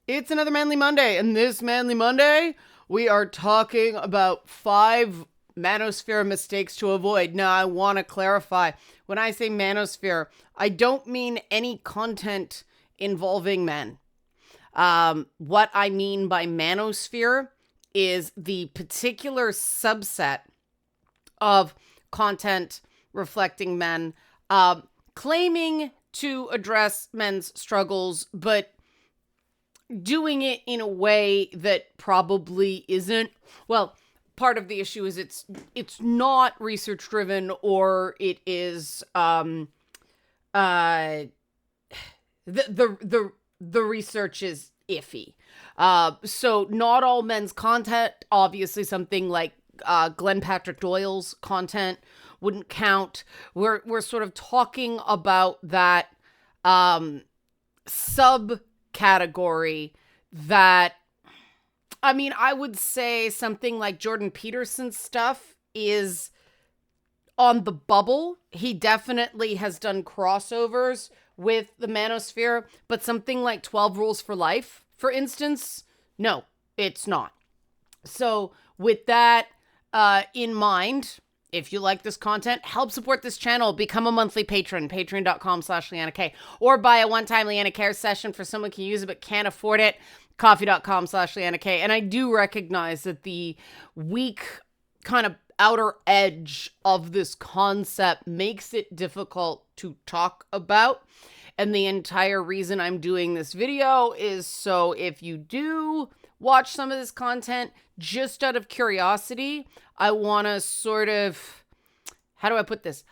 It's another Manly Monday, and this Manly Monday, we are talking about 5 Manosphere mistakes to avoid. Now, I want to clarify. When I say Manosphere, I don't mean any content involving men. What I mean by Manosphere is the particular subset of content reflecting men, claiming to address men's struggles, but doing it in a way that probably isn't. Well, part of the issue is it's not research driven, or it is the research is iffy. So not all men's content, obviously something like Glenn Patrick Doyle's content wouldn't count. We're sort of talking about that subcategory that, I mean, I would say something like Jordan Peterson's stuff is on the bubble. He definitely has done crossovers with the Manosphere, but something like 12 Rules for Life, for instance, no, it's not. So with that in mind, if you like this content, help support this channel. Become a monthly patron, patreon.com/LeannaK, or buy a one-time Leanna Care session for someone who can use it but can't afford it, coffee.com/LeannaK. And I do recognize that the weak kind of outer edge of this concept makes it difficult to talk about. And the entire reason I'm doing this video is so if you do watch some of this content just out of curiosity, I want to sort of, how do I put this?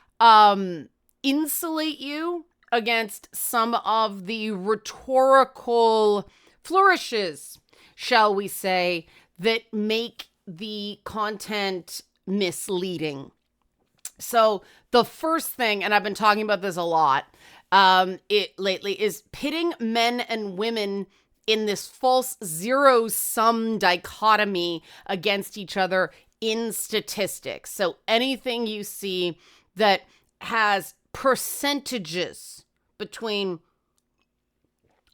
Insulate you against some of the rhetorical flourishes, shall we say, that make the content misleading. So the first thing, and I've been talking about this a lot lately, is pitting men and women in this false zero-sum dichotomy against each other in statistics. So anything you see that has percentages between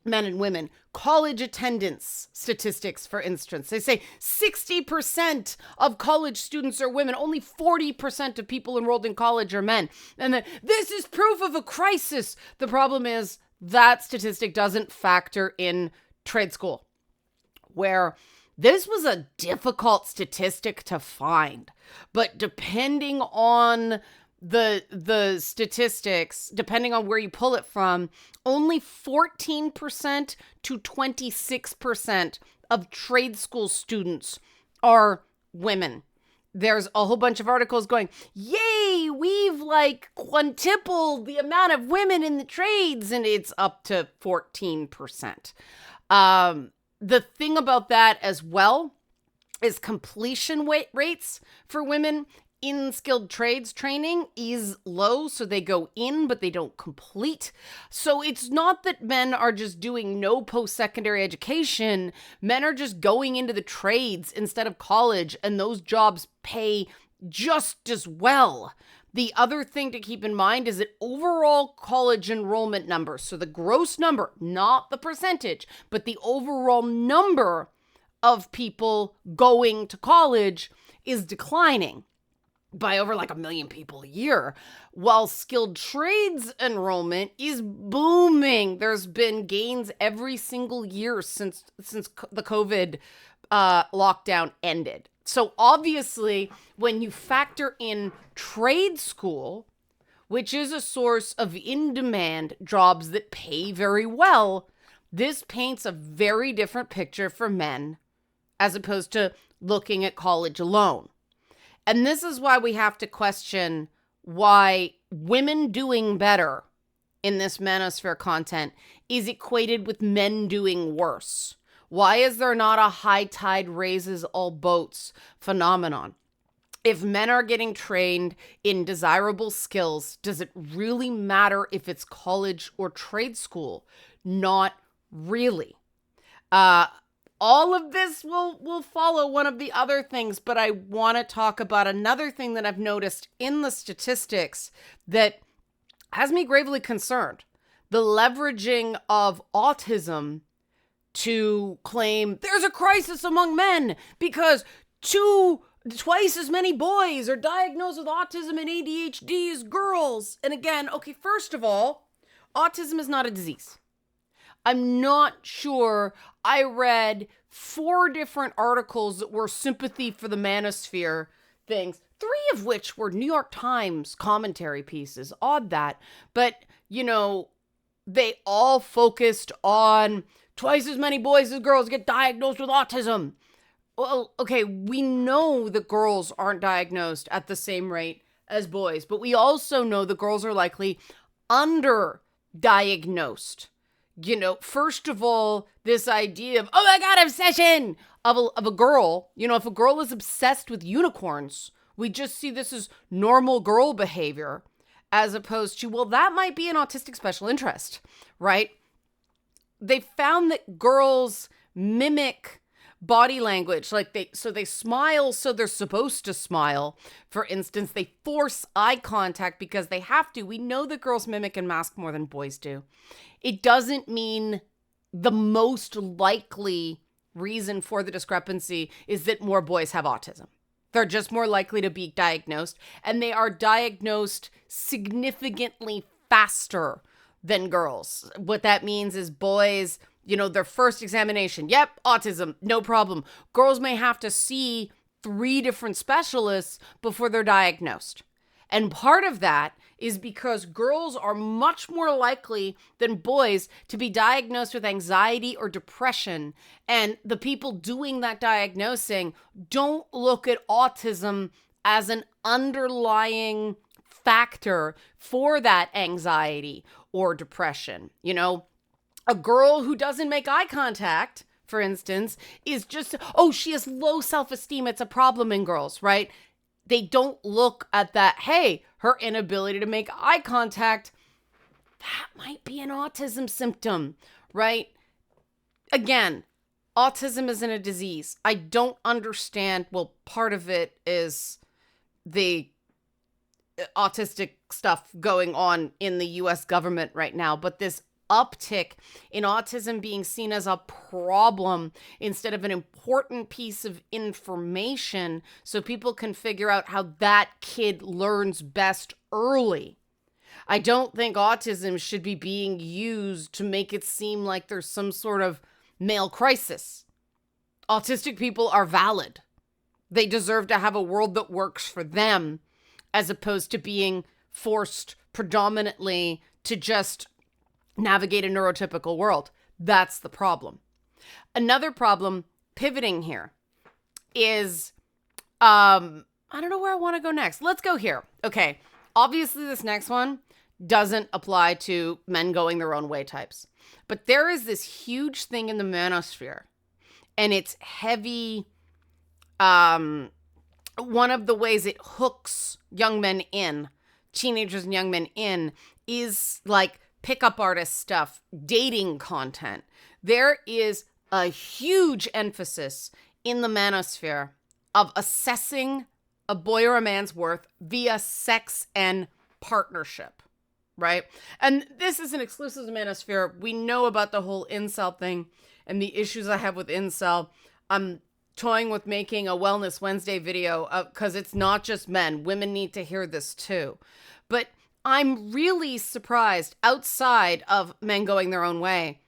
men and women, college attendance statistics, for instance, they say 60% of college students are women, only 40% of people enrolled in college are men. And then this is proof of a crisis. The problem is that statistic doesn't factor in trade school, where this was a difficult statistic to find, but depending on the statistics, depending on where you pull it from, only 14% to 26% of trade school students are women. There's a whole bunch of articles going, yay, we've like quintupled the amount of women in the trades, and it's up to 14%. The thing about that as well is completion rates for women in skilled trades training is low. So they go in, but they don't complete. So it's not that men are just doing no post-secondary education. Men are just going into the trades instead of college, and those jobs pay just as well. The other thing to keep in mind is that overall college enrollment numbers, so the gross number, not the percentage, but the overall number of people going to college is declining by over like 1 million people a year, while skilled trades enrollment is booming. There's been gains every single year since the COVID lockdown ended. So obviously, when you factor in trade school, which is a source of in-demand jobs that pay very well, this paints a very different picture for men as opposed to looking at college alone. And this is why we have to question why women doing better in this Manosphere content is equated with men doing worse. Why is there not a high tide raises all boats phenomenon? If men are getting trained in desirable skills, does it really matter if it's college or trade school? Not really. All of this will follow one of the other things, but I want to talk about another thing that I've noticed in the statistics that has me gravely concerned. The leveraging of autism to claim there's a crisis among men because twice as many boys are diagnosed with autism and ADHD as girls. And again, okay, first of all, autism is not a disease. I'm not sure. I read 4 different articles that were sympathy for the Manosphere things, 3 of which were New York Times commentary pieces. Odd that. But, they all focused on twice as many boys as girls get diagnosed with autism. Well, okay, we know that girls aren't diagnosed at the same rate as boys, but we also know that girls are likely underdiagnosed. First of all, this idea of, oh my God, obsession of a girl, if a girl is obsessed with unicorns, we just see this as normal girl behavior as opposed to, well, that might be an autistic special interest, right? They found that girls mimic body language, they smile so they're supposed to smile. For instance, they force eye contact because they have to. We know that girls mimic and mask more than boys do. It doesn't mean the most likely reason for the discrepancy is that more boys have autism. They're just more likely to be diagnosed, and they are diagnosed significantly faster than girls. What that means is boys, their first examination, yep, autism, no problem. Girls may have to see 3 different specialists before they're diagnosed. And part of that is because girls are much more likely than boys to be diagnosed with anxiety or depression. And the people doing that diagnosing don't look at autism as an underlying factor for that anxiety or depression. A girl who doesn't make eye contact, for instance, is just, she has low self-esteem. It's a problem in girls, right? They don't look at that, hey, her inability to make eye contact, that might be an autism symptom, right? Again, autism isn't a disease. I don't understand. Well, part of it is the autistic stuff going on in the US government right now, but this uptick in autism being seen as a problem instead of an important piece of information so people can figure out how that kid learns best early. I don't think autism should be being used to make it seem like there's some sort of male crisis. Autistic people are valid. They deserve to have a world that works for them as opposed to being forced predominantly to just navigate a neurotypical world. That's the problem. Another problem, pivoting here, is, I don't know where I want to go next. Let's go here. Okay. Obviously, this next one doesn't apply to men going their own way types. But there is this huge thing in the manosphere, and it's heavy. One of the ways it hooks young men in, teenagers and young men in, is like pickup artist stuff, dating content. There is a huge emphasis in the manosphere of assessing a boy or a man's worth via sex and partnership, right? And this isn't exclusive to manosphere. We know about the whole incel thing and the issues I have with incel. I'm toying with making a Wellness Wednesday video because it's not just men. Women need to hear this too. But I'm really surprised, outside of men going their own way,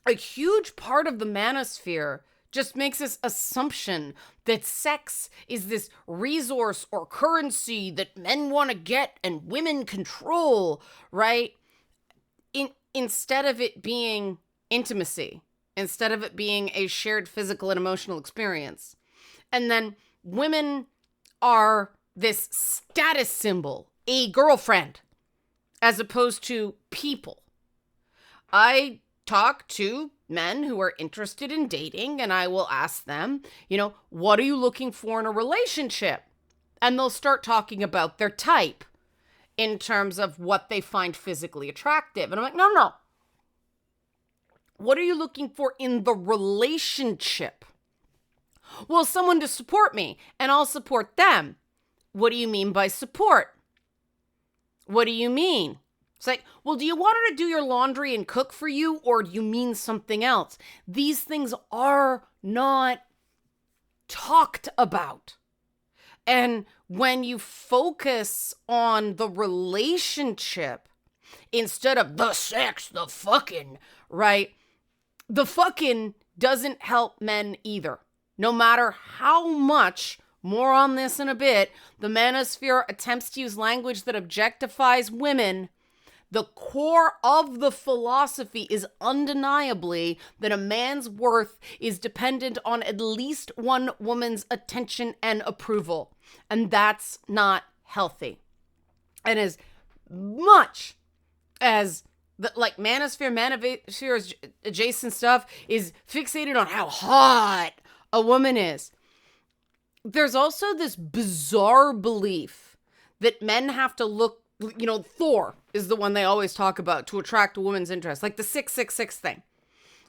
a huge part of the manosphere just makes this assumption that sex is this resource or currency that men want to get and women control, right? Instead of it being intimacy, instead of it being a shared physical and emotional experience. And then women are this status symbol, a girlfriend, as opposed to people. I talk to men who are interested in dating, and I will ask them, what are you looking for in a relationship? And they'll start talking about their type in terms of what they find physically attractive. And I'm like, no. What are you looking for in the relationship? Well, someone to support me, and I'll support them. What do you mean by support? What do you mean? It's like, well, do you want her to do your laundry and cook for you, or do you mean something else? These things are not talked about. And when you focus on the relationship instead of the sex, the fucking, right? The fucking doesn't help men either. No matter how much, more on this in a bit, the manosphere attempts to use language that objectifies women, the core of the philosophy is undeniably that a man's worth is dependent on at least one woman's attention and approval. And that's not healthy. And as much as Manosphere adjacent stuff is fixated on how hot a woman is, there's also this bizarre belief that men have to look, Thor is the one they always talk about to attract a woman's interest, like the 666 thing,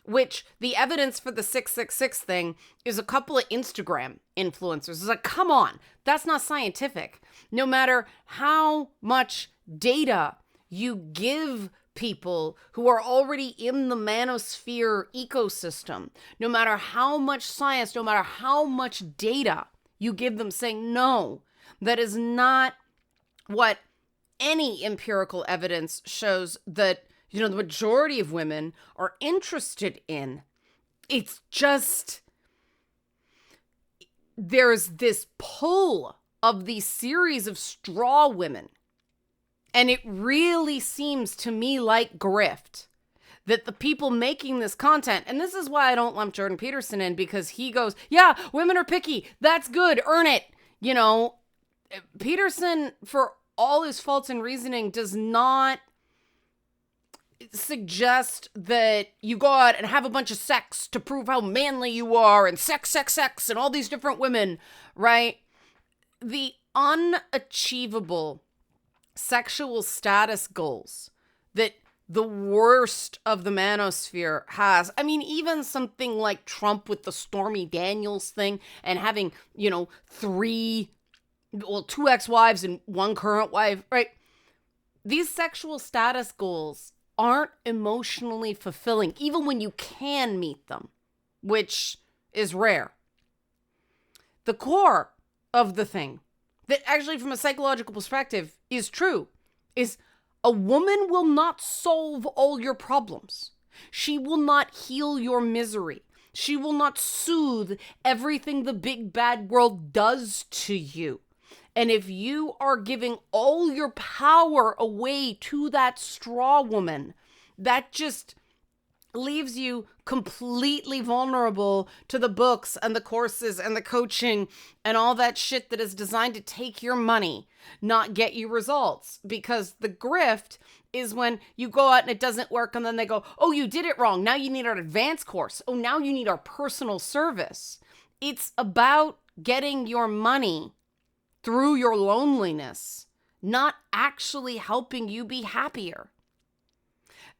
which the evidence for the 666 thing is a couple of Instagram influencers. It's like, come on, that's not scientific. No matter how much data you give people who are already in the manosphere ecosystem, no matter how much science, no matter how much data you give them saying, no, that is not what any empirical evidence shows that, the majority of women are interested in. It's just, there's this pull of these series of straw women. And it really seems to me like grift that the people making this content, and this is why I don't lump Jordan Peterson in, because he goes, yeah, women are picky. That's good. Earn it. Peterson, for all his faults and reasoning, does not suggest that you go out and have a bunch of sex to prove how manly you are, and sex, and all these different women, right? The unachievable sexual status goals that the worst of the manosphere has. I mean, even something like Trump with the Stormy Daniels thing and having, two ex-wives and one current wife, right? These sexual status goals aren't emotionally fulfilling, even when you can meet them, which is rare. The core of the thing that actually from a psychological perspective is true is a woman will not solve all your problems. She will not heal your misery. She will not soothe everything the big bad world does to you. And if you are giving all your power away to that straw woman, that just leaves you completely vulnerable to the books and the courses and the coaching and all that shit that is designed to take your money, not get you results. Because the grift is when you go out and it doesn't work, and then they go, oh, you did it wrong. Now you need our advanced course. Oh, now you need our personal service. It's about getting your money through your loneliness, not actually helping you be happier.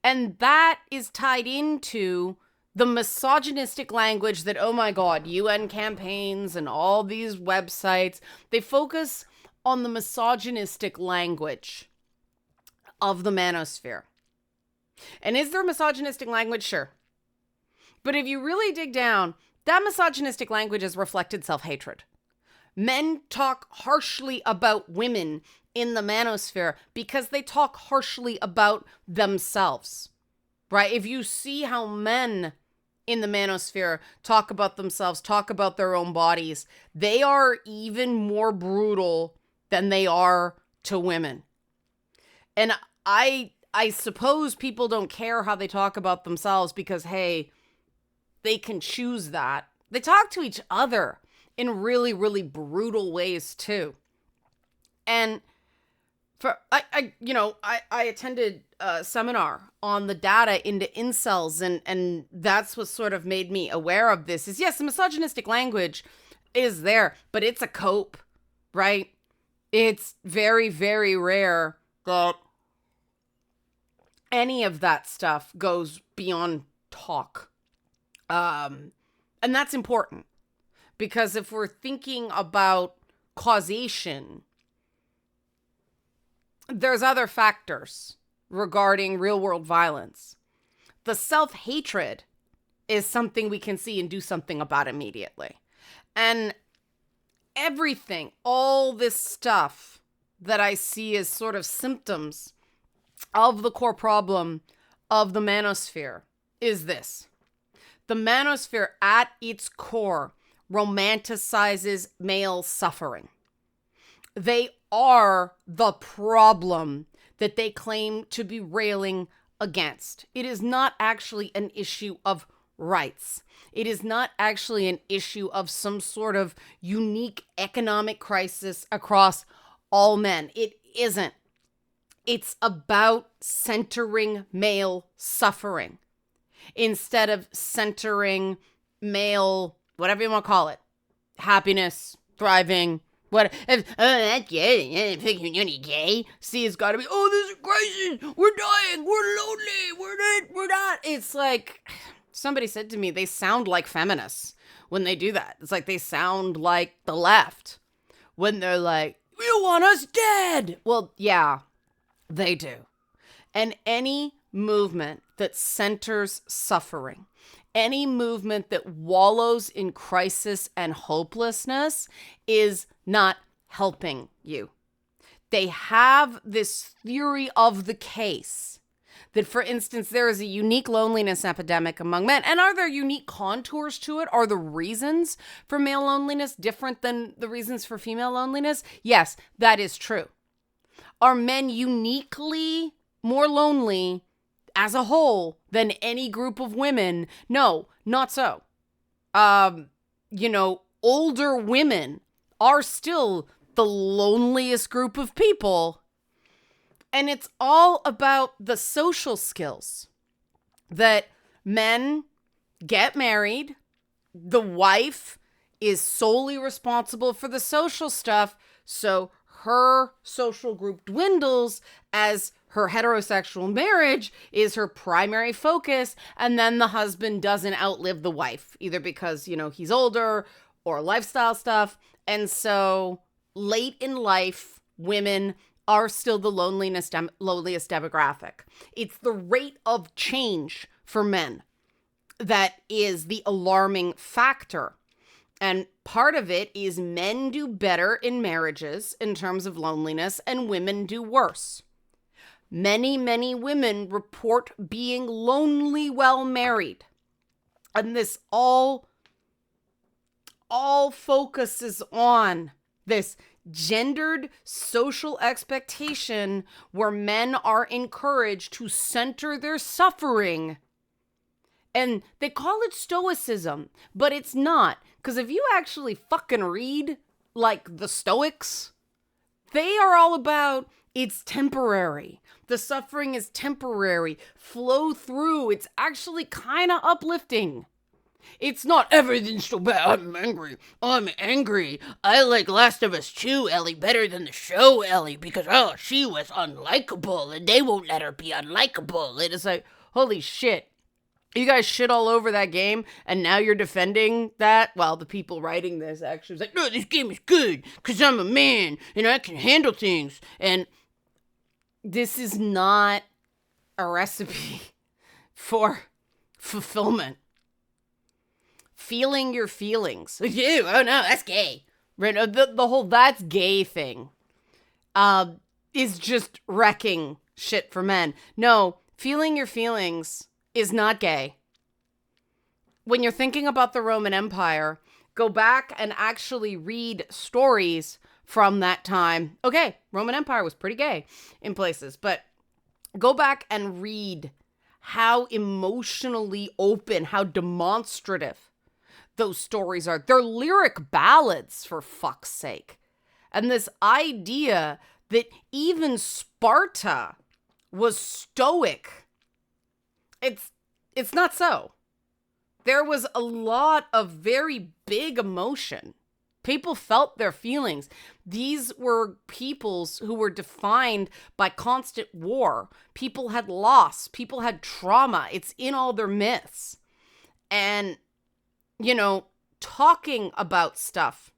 And that is tied into the misogynistic language that, oh my God, UN campaigns and all these websites, they focus on the misogynistic language of the manosphere. And is there misogynistic language? Sure. But if you really dig down, that misogynistic language is reflected self-hatred. Men talk harshly about women in the manosphere because they talk harshly about themselves, right? If you see how men in the manosphere talk about themselves, talk about their own bodies, they are even more brutal than they are to women. And I suppose people don't care how they talk about themselves because, hey, they can choose that. They talk to each other in really, really brutal ways too. And I attended a seminar on the data into incels, and that's what sort of made me aware of this is, yes, the misogynistic language is there, but it's a cope, right? It's very, very rare that any of that stuff goes beyond talk. And that's important because if we're thinking about causation, there's other factors regarding real world violence. The self-hatred is something we can see and do something about immediately. And everything, all this stuff that I see as sort of symptoms of the core problem of the manosphere is this. The manosphere at its core romanticizes male suffering. They are the problem that they claim to be railing against. It is not actually an issue of rights. It is not actually an issue of some sort of unique economic crisis across all men. It isn't. It's about centering male suffering instead of centering male, whatever you want to call it, happiness, thriving, what? That's gay. You're gay. See, it's got to be, oh, this is a crisis. We're dying. We're lonely. We're not. It's like, somebody said to me, they sound like feminists when they do that. It's like they sound like the left when they're like, you want us dead. Well, yeah, they do. And any movement that centers suffering, any movement that wallows in crisis and hopelessness is not helping you. They have this theory of the case that, for instance, there is a unique loneliness epidemic among men. And are there unique contours to it? Are the reasons for male loneliness different than the reasons for female loneliness? Yes, that is true. Are men uniquely more lonely as a whole than any group of women? No, not so. Older women are still the loneliest group of people. And it's all about the social skills that men get married. The wife is solely responsible for the social stuff. So her social group dwindles as her heterosexual marriage is her primary focus. And then the husband doesn't outlive the wife, either because, he's older or lifestyle stuff. And so late in life, women are still the lowliest demographic. It's the rate of change for men that is the alarming factor. And part of it is men do better in marriages in terms of loneliness and women do worse. Many, many women report being lonely while married. And this all focuses on this gendered social expectation where men are encouraged to center their suffering. And they call it stoicism, but it's not. Because if you actually fucking read, like, the Stoics, they are all about it's temporary. The suffering is temporary. Flow through. It's actually kind of uplifting. It's not everything's so bad. I'm angry. I like Last of Us 2, Ellie, better than the show, Ellie, because, she was unlikable, and they won't let her be unlikable. It is like, holy shit. You guys shit all over that game, and now you're defending that? Well, the people writing this actually was like, no, this game is good, because I'm a man, and I can handle things. And this is not a recipe for fulfillment. Feeling your feelings. You, oh no, that's gay. Right? The whole that's gay thing is just wrecking shit for men. No, feeling your feelings is not gay. When you're thinking about the Roman Empire, go back and actually read stories from that time. Okay, Roman Empire was pretty gay in places, but go back and read how emotionally open, how demonstrative those stories are. They're lyric ballads, for fuck's sake. And this idea that even Sparta was stoic, it's not so. There was a lot of very big emotion. People felt their feelings. These were peoples who were defined by constant war. People had loss. People had trauma. It's in all their myths. And, talking about stuff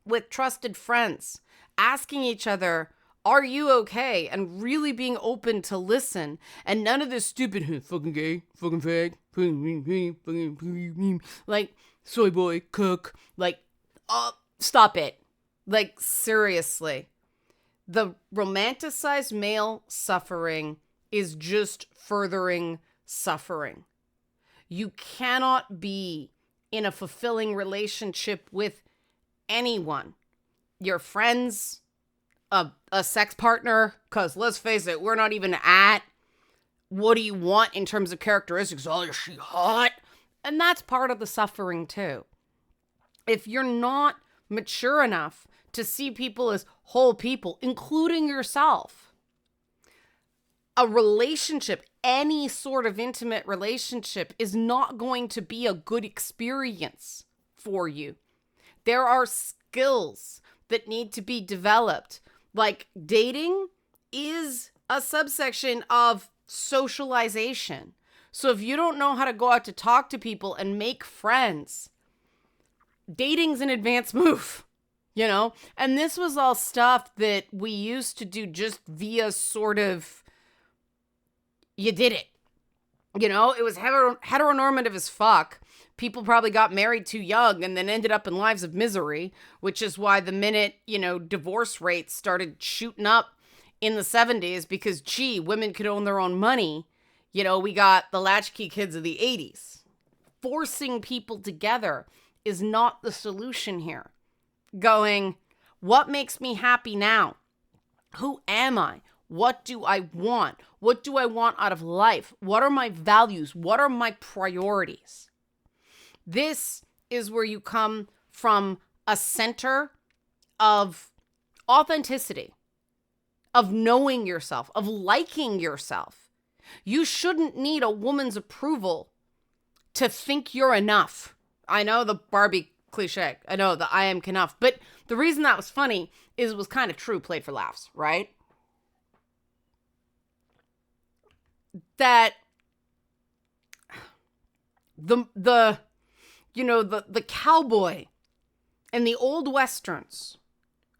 with trusted friends, asking each other Are you okay? And really being open to listen, and none of this stupid fucking gay, fucking fag, like soy boy, cook, like, stop it. Like, seriously. The romanticized male suffering is just furthering suffering. You cannot be in a fulfilling relationship with anyone. Your friends, a sex partner, because let's face it, we're not even at what do you want in terms of characteristics. Oh, is she hot? And that's part of the suffering too. If you're not mature enough to see people as whole people, including yourself, a relationship, any sort of intimate relationship, is not going to be a good experience for you. There are skills that need to be developed. Like, dating is a subsection of socialization. So if you don't know how to go out to talk to people and make friends, dating's an advanced move, you know? And this was all stuff that we used to do just via sort of, you did it. You know, it was heteronormative as fuck. People probably got married too young and then ended up in lives of misery, which is why the minute, divorce rates started shooting up in the 70s because, women could own their own money. We got the latchkey kids of the 80s. Forcing people together is not the solution here. Going, what makes me happy now? Who am I? What do I want? What do I want out of life? What are my values? What are my priorities? This is where you come from a center of authenticity, of knowing yourself, of liking yourself. You shouldn't need a woman's approval to think you're enough. I know the Barbie cliche. I know the I am enough. But the reason that was funny is it was kind of true, played for laughs, right? That the cowboy in the old westerns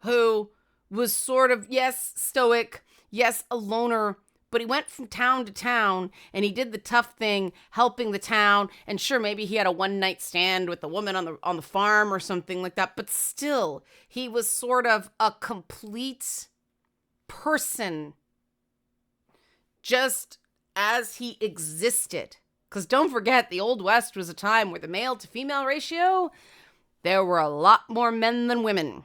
who was sort of, yes, stoic, yes, a loner, but he went from town to town and he did the tough thing, helping the town. And sure, maybe he had a one-night stand with the woman on the farm or something like that, but still, he was sort of a complete person just as he existed. Because don't forget, the Old West was a time where the male to female ratio, there were a lot more men than women.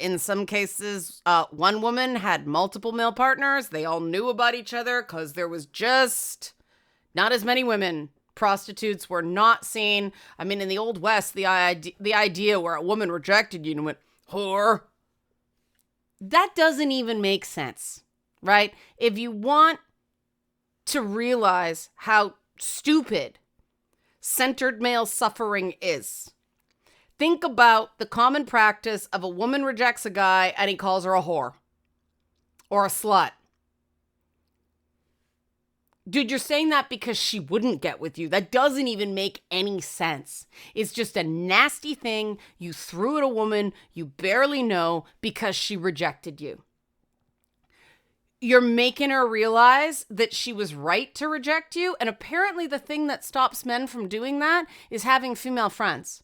In some cases, one woman had multiple male partners. They all knew about each other because there was just not as many women. Prostitutes were not seen. I mean, in the Old West, the idea where a woman rejected you and went, whore, that doesn't even make sense, right? If you want to realize how stupid centered male suffering is, think about the common practice of a woman rejects a guy and he calls her a whore or a slut. Dude, you're saying that because she wouldn't get with you. That doesn't even make any sense. It's just a nasty thing you threw at a woman you barely know because she rejected you. You're making her realize that she was right to reject you. And apparently the thing that stops men from doing that is having female friends.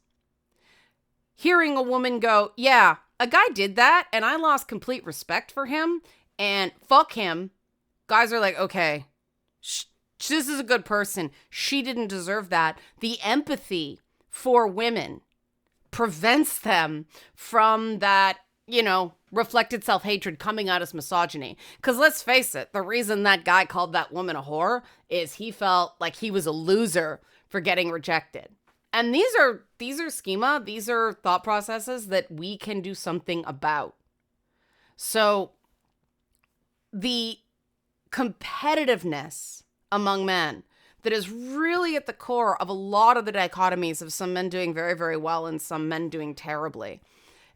Hearing a woman go, yeah, a guy did that and I lost complete respect for him and fuck him. Guys are like, okay, this is a good person. She didn't deserve that. The empathy for women prevents them from that, reflected self-hatred coming out as misogyny. Because let's face it, the reason that guy called that woman a whore is he felt like he was a loser for getting rejected. And these are schema, these are thought processes that we can do something about. So the competitiveness among men that is really at the core of a lot of the dichotomies of some men doing very, very well and some men doing terribly.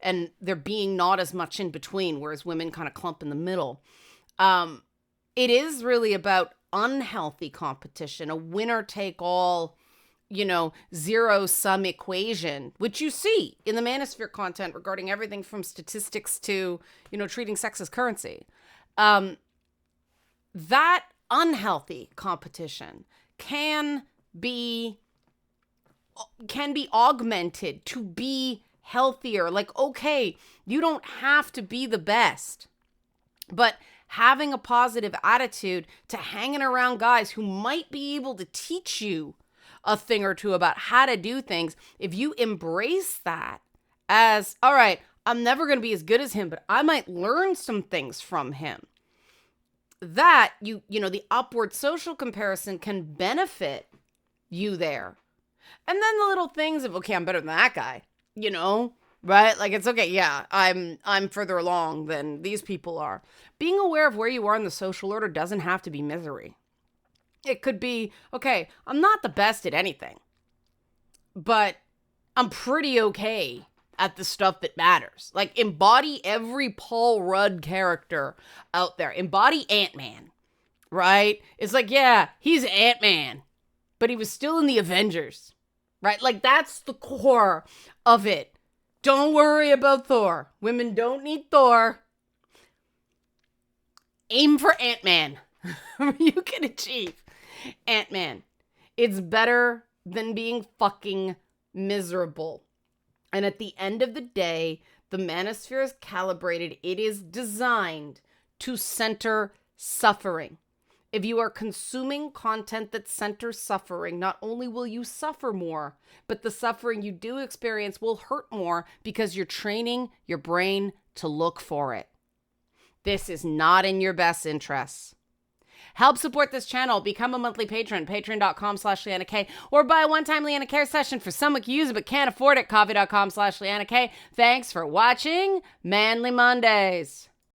And there being not as much in between, whereas women kind of clump in the middle. It is really about unhealthy competition, a winner-take-all zero-sum equation, which you see in the Manosphere content regarding everything from statistics to, treating sex as currency. That unhealthy competition can be augmented to be healthier. Like, okay, you don't have to be the best, but having a positive attitude to hanging around guys who might be able to teach you a thing or two about how to do things, if you embrace that as, all right, I'm never going to be as good as him, but I might learn some things from him, that the upward social comparison can benefit you there. And then the little things of, okay, I'm better than that guy, right? Like, it's okay. Yeah, I'm further along than these people are. Being aware of where you are in the social order doesn't have to be misery. It could be, okay, I'm not the best at anything, but I'm pretty okay at the stuff that matters. Like, embody every Paul Rudd character out there. Embody Ant-Man, right? It's like, yeah, he's Ant-Man, but he was still in the Avengers, right? Like, that's the core of it. Don't worry about Thor. Women don't need Thor. Aim for Ant-Man. You can achieve Ant-Man. It's better than being fucking miserable. And at the end of the day, the Manosphere is calibrated. It is designed to center suffering. If you are consuming content that centers suffering, not only will you suffer more, but the suffering you do experience will hurt more because you're training your brain to look for it. This is not in your best interests. Help support this channel. Become a monthly patron, patreon.com/Leanna K, or buy a one-time Leanna Care session for someone who can use it but can't afford it, coffee.com/Leanna K. Thanks for watching Manly Mondays.